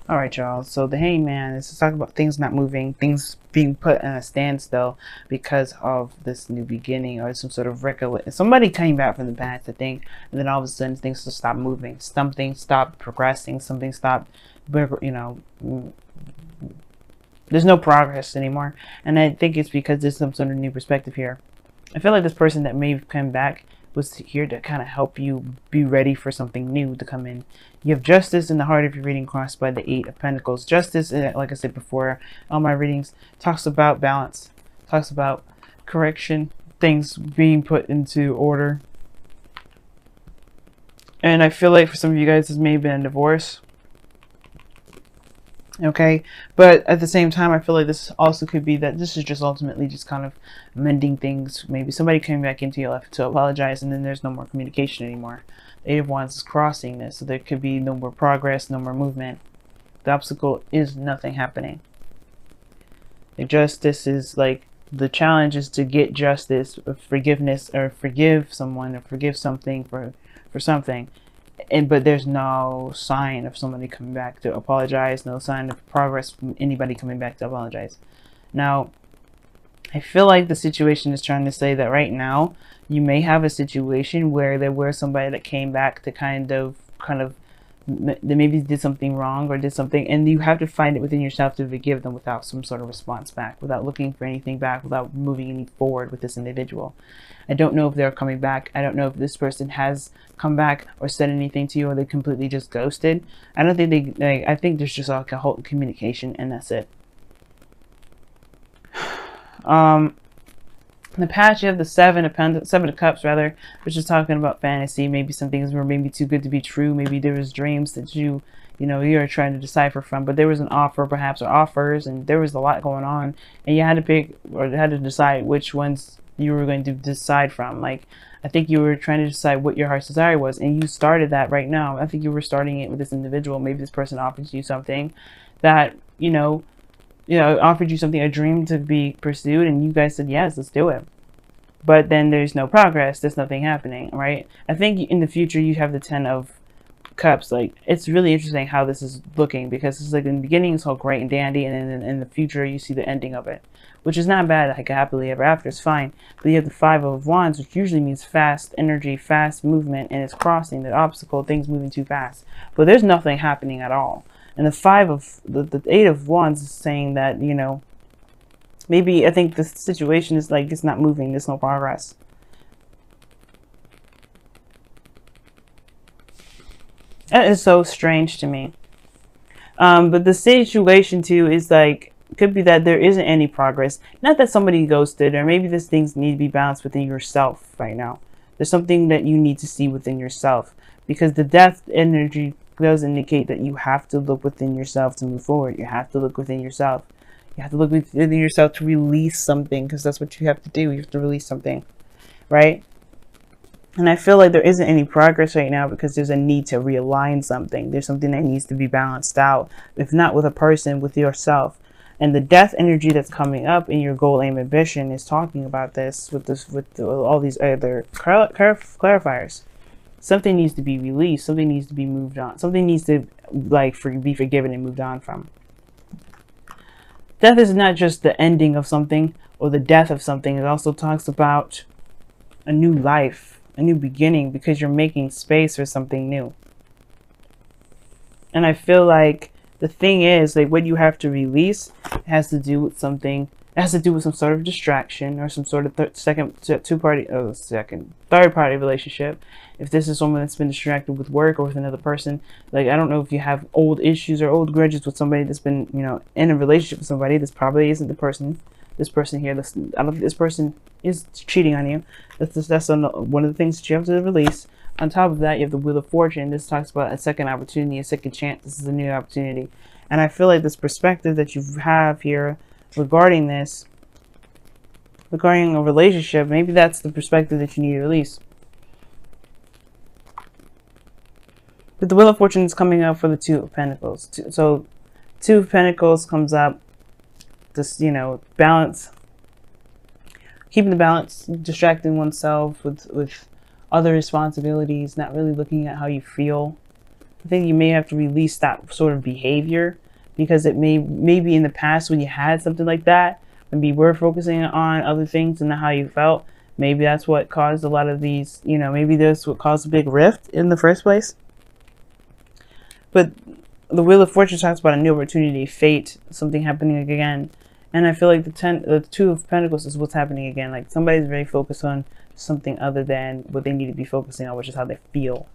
All right, y'all. So the hangman is to talk about things not moving, things being put in a standstill because of this new beginning or some sort of record. Somebody came back from the past, I think, and then all of a sudden things just stop moving. Something stopped progressing. Something stopped, there's no progress anymore. And I think it's because there's some sort of new perspective here. I feel like this person that may come back was here to kind of help you be ready for something new to come in. You have justice in the heart of your reading, crossed by the Eight of Pentacles. Justice, like I said before, all my readings talks about balance, talks about correction, things being put into order. And I feel like for some of you guys, this may have been a divorce. Okay, but at the same time, I feel like this also could be that this is just ultimately just kind of mending things. Maybe somebody came back into your life to apologize, and then there's no more communication anymore. The Eight of Wands is crossing this, so there could be no more progress, no more movement. The obstacle is nothing happening. The justice is like the challenge is to get justice, or forgiveness, or forgive someone, or forgive something for something. But there's no sign of somebody coming back to apologize, no sign of progress from anybody coming back to apologize. Now, I feel like the situation is trying to say that right now you may have a situation where there was somebody that came back to kind of they maybe did something wrong or did something, and you have to find it within yourself to forgive them without some sort of response back, without looking for anything back, without moving any forward with this individual. I don't know if they're coming back. I don't know if this person has come back or said anything to you, or they completely just ghosted. I don't think they I think there's just like a whole communication, and that's it. In the past, you have the Seven of Cups, rather, which is talking about fantasy. Maybe some things were maybe too good to be true. Maybe there was dreams that you're trying to decipher from. But there was an offer, perhaps, or offers, and there was a lot going on, and you had to pick or had to decide which ones you were going to decide from. Like, I think you were trying to decide what your heart's desire was, and you started that right now. I think you were starting it with this individual. Maybe this person offered you something that offered you something, a dream to be pursued, and you guys said, yes, let's do it. But then there's no progress. There's nothing happening, right? I think in the future, you have the Ten of Cups. Like, it's really interesting how this is looking, because it's like in the beginning, it's all great and dandy, and then in the future, you see the ending of it, which is not bad. Like, happily ever after is fine. But you have the Five of Wands, which usually means fast energy, fast movement, and it's crossing the obstacle, things moving too fast. But there's nothing happening at all. And the Eight of Wands is saying that, maybe I think the situation is like it's not moving, there's no progress. That is so strange to me. But the situation too is like, could be that there isn't any progress. Not that somebody ghosted, or maybe these things need to be balanced within yourself right now. There's something that you need to see within yourself, because the death energy does indicate that you have to look within yourself to move forward. You have to look within yourself. You have to look within yourself to release something, because that's what you have to do. You have to release something, right? And I feel like there isn't any progress right now because there's a need to realign something. There's something that needs to be balanced out, if not with a person, with yourself. And the death energy that's coming up in your goal, aim, ambition is talking about this with all these other clarifiers. Something needs to be released. Something needs to be moved on. Something needs to be forgiven and moved on from. Death is not just the ending of something or the death of something. It also talks about a new life, a new beginning, because you're making space for something new. And I feel like the thing is, like, what you have to release has to do with something. It has to do with some sort of distraction or some sort of third party relationship. If this is someone that's been distracted with work or with another person, like, I don't know if you have old issues or old grudges with somebody that's been, in a relationship with somebody. This probably isn't the person. This person here, I don't think this person is cheating on you. That's one of the things that you have to release. On top of that, you have the Wheel of Fortune. This talks about a second opportunity, a second chance. This is a new opportunity. And I feel like this perspective that you have here regarding this, regarding a relationship, maybe that's the perspective that you need to release. But the Wheel of Fortune is coming up for the Two of Pentacles. So Two of Pentacles comes up, this, balance. Keeping the balance, distracting oneself with other responsibilities, not really looking at how you feel. I think you may have to release that sort of behavior, because it maybe in the past when you had something like that, maybe you were focusing on other things and how you felt. Maybe that's what caused a lot of these, you know, maybe that's what caused a big rift in the first place. But the Wheel of Fortune talks about a new opportunity, fate, something happening again. And I feel like the Two of Pentacles is what's happening again. Like somebody's very focused on something other than what they need to be focusing on, which is how they feel.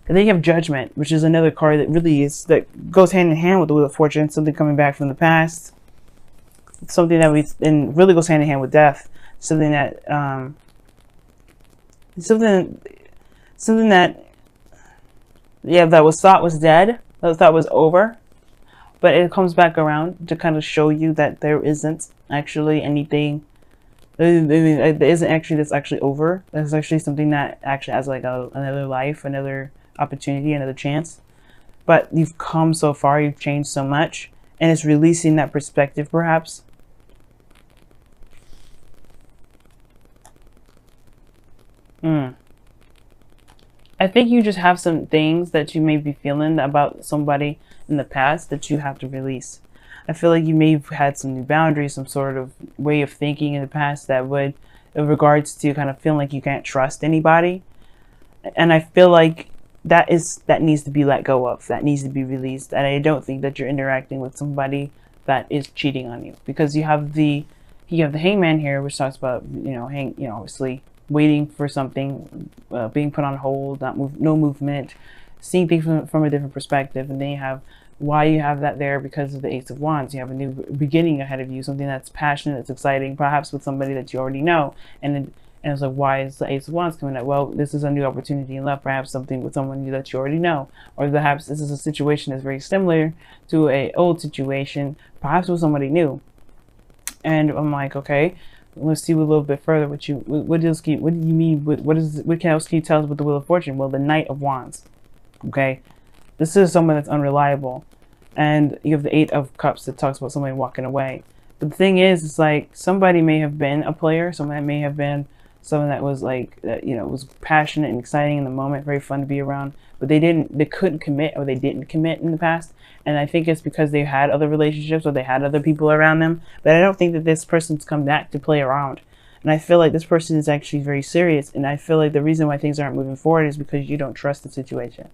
And then you have Judgment, which is another card that really is, that goes hand in hand with the Wheel of Fortune, something coming back from the past. Something that and really goes hand in hand with death. Something that, something that, yeah, that was thought was dead, that thought was over, but it comes back around to kind of show you that there isn't actually anything. There isn't actually that's actually over. There's actually something that actually has like another life, another opportunity, another chance. But you've come so far, you've changed so much, and it's releasing that perspective, perhaps. I think you just have some things that you may be feeling about somebody in the past that you have to release. I feel like you may have had some new boundaries, some sort of way of thinking in the past that would, in regards to kind of feeling like you can't trust anybody. And I feel like that needs to be let go of. That needs to be released. And I don't think that you're interacting with somebody that is cheating on you, because you have the Hangman here, which talks about, you know, obviously waiting for something, being put on hold, no movement, seeing things from a different perspective. And then you have why you have that there, because of the Ace of Wands. You have a new beginning ahead of you, something that's passionate, that's exciting, perhaps with somebody that you already know. And it's like, why is the Ace of Wands coming up? Well, this is a new opportunity in love, perhaps something with someone that you already know, or perhaps this is a situation that's very similar to an old situation, perhaps with somebody new. And I'm like, okay, let's see a little bit further. What do you mean? What else can you tell us with the Wheel of Fortune? Well, the Knight of Wands. Okay, this is someone that's unreliable, and you have the Eight of Cups that talks about somebody walking away. But the thing is, it's like somebody may have been a player, someone that may have been someone that was like, you know, was passionate and exciting in the moment, very fun to be around, but they couldn't commit, or they didn't commit in the past. And I think it's because they had other relationships, or they had other people around them. But I don't think that this person's come back to play around. And I feel like this person is actually very serious. And I feel like the reason why things aren't moving forward is because you don't trust the situation.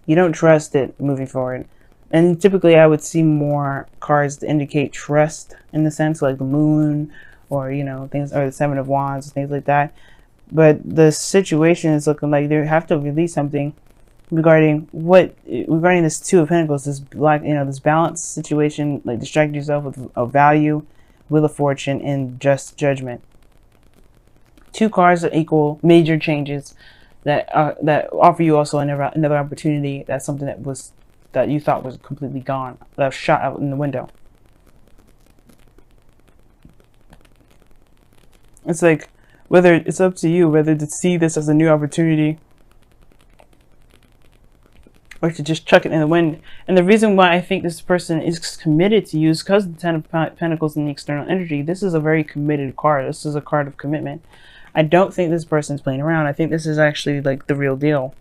You don't trust it moving forward. And typically I would see more cards to indicate trust, in the sense like the Moon, or, you know, things, or the Seven of Wands, things like that. But the situation is looking like they have to release something regarding this Two of Pentacles, this this balanced situation, like distract yourself with a value, Wheel of Fortune, and just Judgment. Two cards that equal major changes that offer you also another opportunity. That's something that you thought was completely gone, that was shot out in the window. It's like, whether it's up to you whether to see this as a new opportunity, or to just chuck it in the wind. And the reason why I think this person is committed to you is because of the Ten of Pentacles and the external energy. This is a very committed card. This is a card of commitment. I don't think this person is playing around. I think this is actually like the real deal.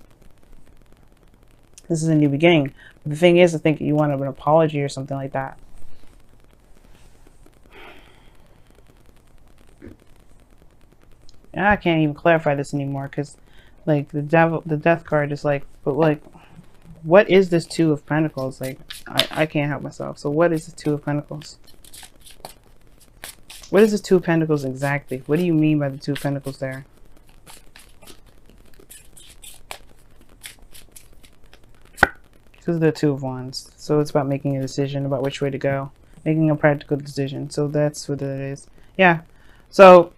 This is a new beginning. But the thing is, I think you want an apology or something like that. And I can't even clarify this anymore, because like the death card is like, but like, what is this Two of Pentacles? Like, I can't help myself. So what is the Two of Pentacles? What is the Two of Pentacles exactly? What do you mean by the Two of Pentacles there? This is the Two of Wands. So it's about making a decision about which way to go. Making a practical decision. So that's what it is. Yeah. So,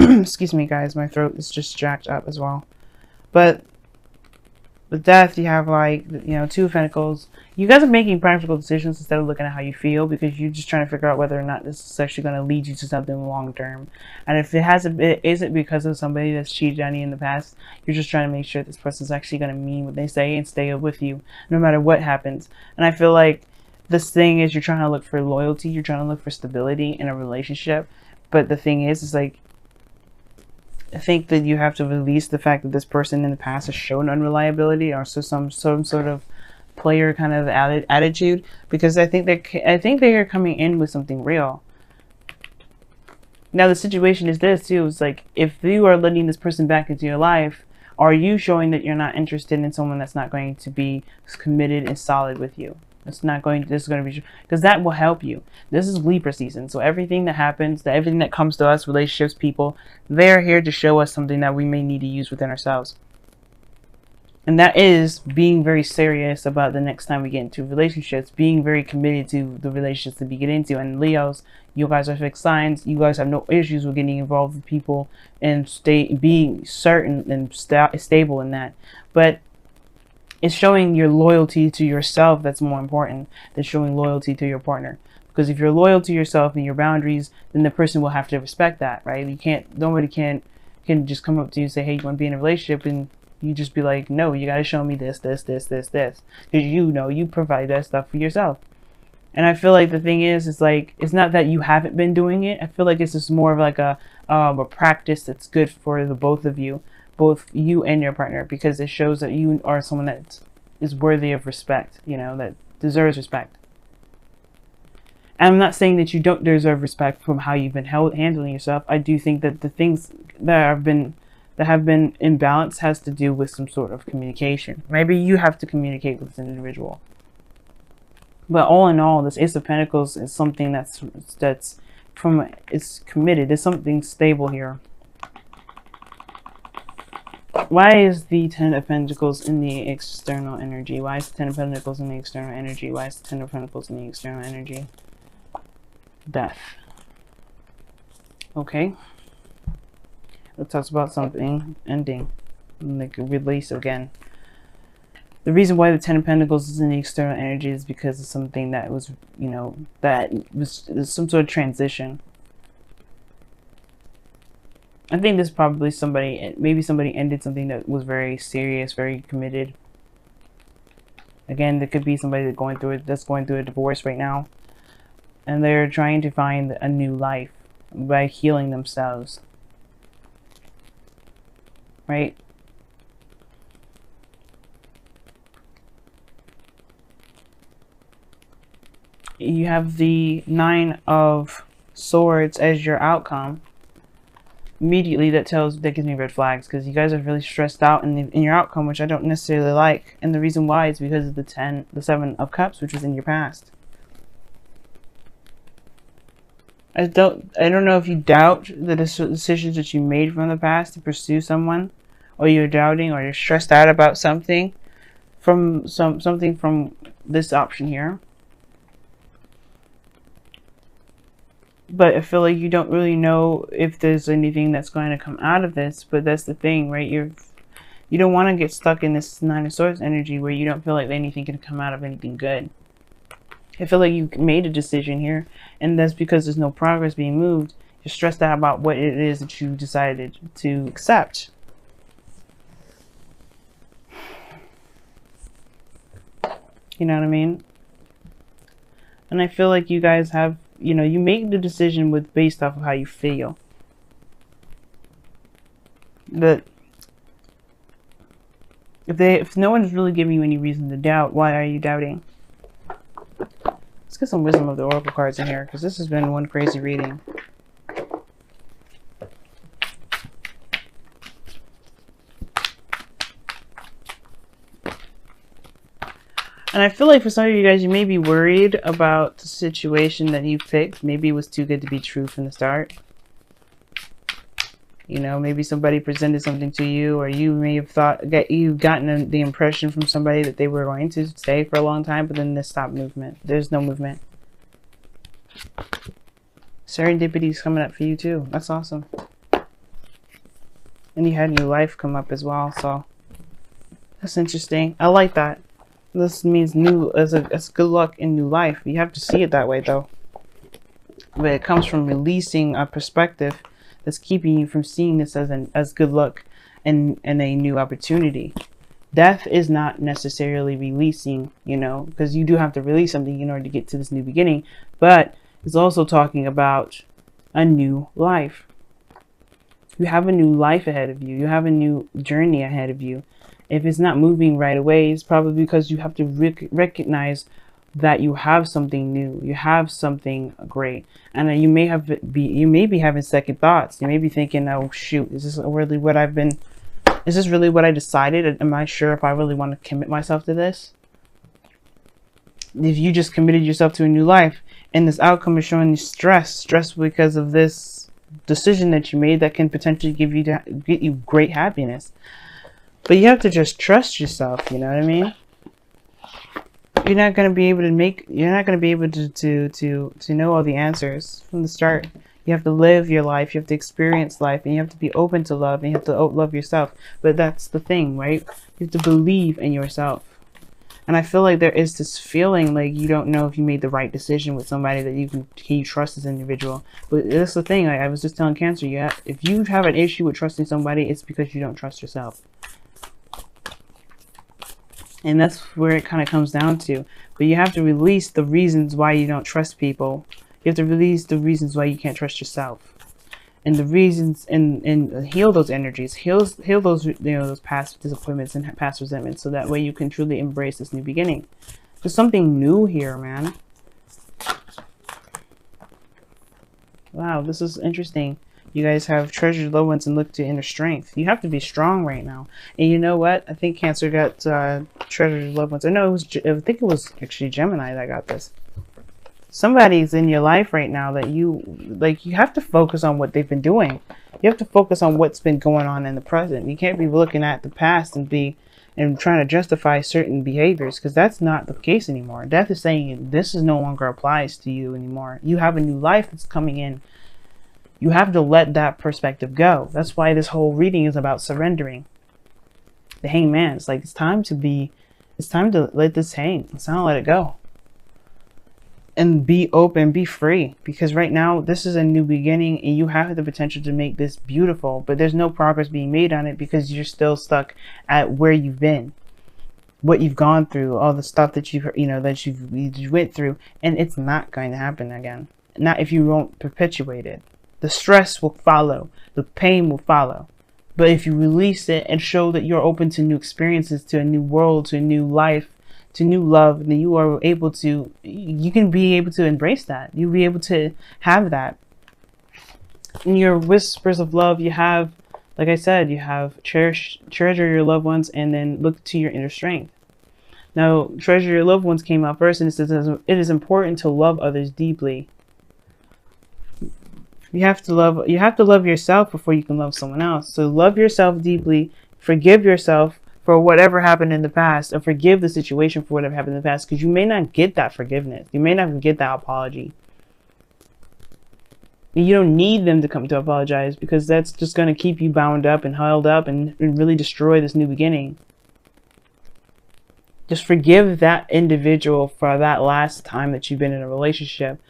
excuse me guys, my throat is just jacked up as well. But with death, you have like, you know, Two of Pentacles. You guys are making practical decisions instead of looking at how you feel, because you're just trying to figure out whether or not this is actually going to lead you to something long term. And if it isn't because of somebody that's cheated on you in the past, you're just trying to make sure this person's actually going to mean what they say and stay with you no matter what happens. And I feel like this thing is, you're trying to look for loyalty, you're trying to look for stability in a relationship. But the thing is like, think that you have to release the fact that this person in the past has shown unreliability, or so some sort of player kind of attitude, because I think they are coming in with something real. Now the situation is this too, it's like, if you are letting this person back into your life, are you showing that you're not interested in someone that's not going to be committed and solid with you? This is going to be, because that will help you. This is Libra season, so everything that happens, everything that comes to us, relationships, people, they're here to show us something that we may need to use within ourselves. And that is being very serious about the next time we get into relationships, being very committed to the relationships that we get into. And Leos, you guys are fixed signs. You guys have no issues with getting involved with people and being certain and stable in that. But it's showing your loyalty to yourself that's more important than showing loyalty to your partner. Because if you're loyal to yourself and your boundaries, then the person will have to respect that, right? You can't, nobody can just come up to you and say, hey, you want to be in a relationship, and you just be like, no, you got to show me this. Because you know you provide that stuff for yourself. And I feel like the thing is like, it's not that you haven't been doing it. I feel like it's just more of like a practice that's good for the both of you, both you and your partner, because it shows that you are someone that is worthy of respect, you know, that deserves respect. And I'm not saying that you don't deserve respect from how you've been handling yourself. I do think that the things that have been imbalanced has to do with some sort of communication. Maybe you have to communicate with an individual. But all in all, this Ace of Pentacles is something that's committed. There's something stable here. Why is the Ten of Pentacles in the external energy? Why is the Ten of Pentacles in the external energy? Why is the Ten of Pentacles in the external energy? Death. Okay. It talks about something ending, like a release again. The reason why the Ten of Pentacles is in the external energy is because of something that was, you know, that was some sort of transition. I think this probably maybe somebody ended something that was very serious, very committed. Again, there could be somebody that's going through a divorce right now, and they're trying to find a new life by healing themselves. Right? You have the Nine of Swords as your outcome. Immediately that gives me red flags, because you guys are really stressed out in your outcome, which I don't necessarily like. And the reason why is because of the Seven of Cups, which was in your past. I don't know if you doubt the decisions that you made from the past to pursue someone, or you're doubting, or you're stressed out about something from this option here. But I feel like you don't really know if there's anything that's going to come out of this. But that's the thing, right? You don't want to get stuck in this Nine of Swords energy where you don't feel like anything can come out of anything good. I feel like you made a decision here, and that's because there's no progress being moved. You're stressed out about what it is that you decided to accept. You know what I mean? And I feel like you guys have, you know, you make the decision based off of how you feel. But if no one's really giving you any reason to doubt, why are you doubting? Let's get some wisdom of the oracle cards in here, because this has been one crazy reading. And I feel like for some of you guys, you may be worried about the situation that you picked. Maybe it was too good to be true from the start. You know, maybe somebody presented something to you, or you may have you've gotten the impression from somebody that they were going to stay for a long time, but then they stopped movement. There's no movement. Serendipity is coming up for you too. That's awesome. And you had new life come up as well, so that's interesting. I like that. This means it's good luck in new life. You have to see it that way though. But it comes from releasing a perspective that's keeping you from seeing this as good luck and a new opportunity. Death is not necessarily releasing, you know, because you do have to release something in order to get to this new beginning. But it's also talking about a new life. You have a new life ahead of you. You have a new journey ahead of you. If it's not moving right away, it's probably because you have to recognize that you have something new. You have something great, and you may be having second thoughts. You may be thinking, "Oh shoot, is this really what I've been? Is this really what I decided? Am I sure if I really want to commit myself to this?" If you just committed yourself to a new life, and this outcome is showing you stress because of this decision that you made that can potentially get you great happiness. But you have to just trust yourself, you know what I mean? You're not going to be able to know all the answers from the start. You have to live your life, you have to experience life, and you have to be open to love, and you have to love yourself. But that's the thing, right? You have to believe in yourself. And I feel like there is this feeling like you don't know if you made the right decision with somebody that can you trust this individual. But that's the thing. Like I was just telling Cancer, if you have an issue with trusting somebody, it's because you don't trust yourself. And that's where it kind of comes down to. But you have to release the reasons why you don't trust people. You have to release the reasons why you can't trust yourself. And the reasons, and heal those energies, heal those, those past disappointments and past resentments, so that way you can truly embrace this new beginning. There's something new here, man. Wow, this is interesting. You guys have treasured loved ones and look to inner strength. You have to be strong right now. And you know what? I think Cancer got treasured loved ones. I think it was actually Gemini that got this. Somebody's in your life right now that you have to focus on what they've been doing. You have to focus on what's been going on in the present. You can't be looking at the past and trying to justify certain behaviors, because that's not the case anymore. Death is saying this is no longer applies to you anymore. You have a new life that's coming in. You have to let that perspective go. That's why this whole reading is about surrendering. The Hangman. It's like it's time to let this hang. It's time to let it go. And be open, be free, because right now this is a new beginning and you have the potential to make this beautiful, but there's no progress being made on it because you're still stuck at where you've been, what you've gone through, all the stuff that you went through, and it's not going to happen again. Not if you won't perpetuate it. The stress will follow, the pain will follow. But if you release it and show that you're open to new experiences, to a new world, to a new life, to new love, then you can be able to embrace that. You'll be able to have that. In your whispers of love, you have, like I said, you have treasure your loved ones, and then look to your inner strength. Now, treasure your loved ones came out first, and it says it is important to love others deeply. You have to love yourself before you can love someone else. So love yourself deeply, forgive yourself for whatever happened in the past, and forgive the situation for whatever happened in the past, because you may not get that forgiveness. You may not get that apology. And you don't need them to come to apologize, because that's just going to keep you bound up and held up and really destroy this new beginning. Just forgive that individual for that last time that you've been in a relationship.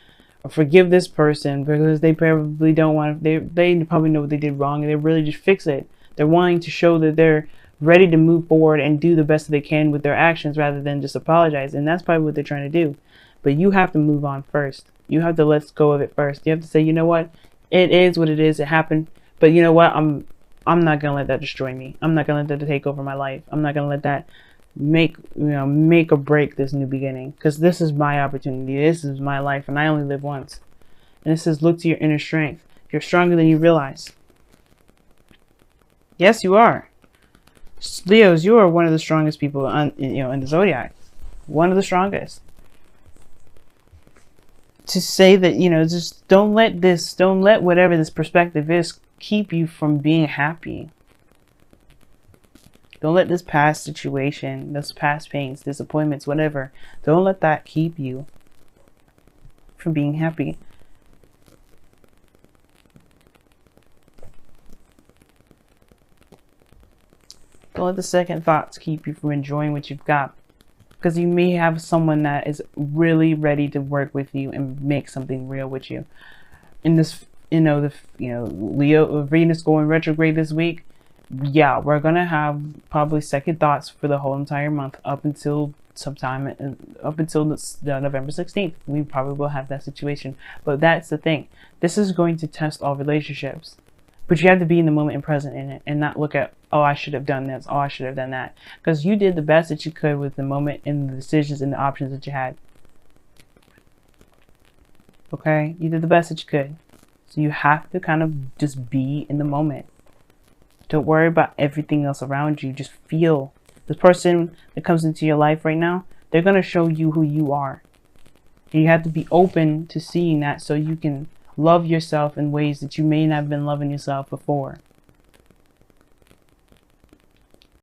Or forgive this person because they probably don't want to, they probably know what they did wrong and they really just fix it. They're wanting to show that they're ready to move forward and do the best that they can with their actions rather than just apologize. And that's probably what they're trying to do. But you have to move on first. You have to let go of it first. You have to say, you know what? It is what it is. It happened. But you know what? I'm not going to let that destroy me. I'm not going to let that take over my life. I'm not going to let that make or break this new beginning, because this is my opportunity. This is my life, and I only live once. And it says, look to your inner strength. You're stronger than you realize. Yes, you are. Leos, you are one of the strongest people in the zodiac. One of the strongest. To say that, just don't let whatever this perspective is keep you from being happy. Don't let this past situation, those past pains, disappointments, whatever, don't let that keep you from being happy. Don't let the second thoughts keep you from enjoying what you've got. Because you may have someone that is really ready to work with you and make something real with you. In this, Leo, Venus going retrograde this week, yeah, we're gonna have probably second thoughts for the whole entire month up until November 16th. We probably will have that situation. But that's the thing. This is going to test all relationships. But you have to be in the moment and present in it, and not look at, oh, I should have done this, oh, I should have done that. Because you did the best that you could with the moment and the decisions and the options that you had. Okay? You did the best that you could. So you have to kind of just be in the moment. Don't worry about everything else around you. Just feel. The person that comes into your life right now, they're going to show you who you are. And you have to be open to seeing that so you can love yourself in ways that you may not have been loving yourself before.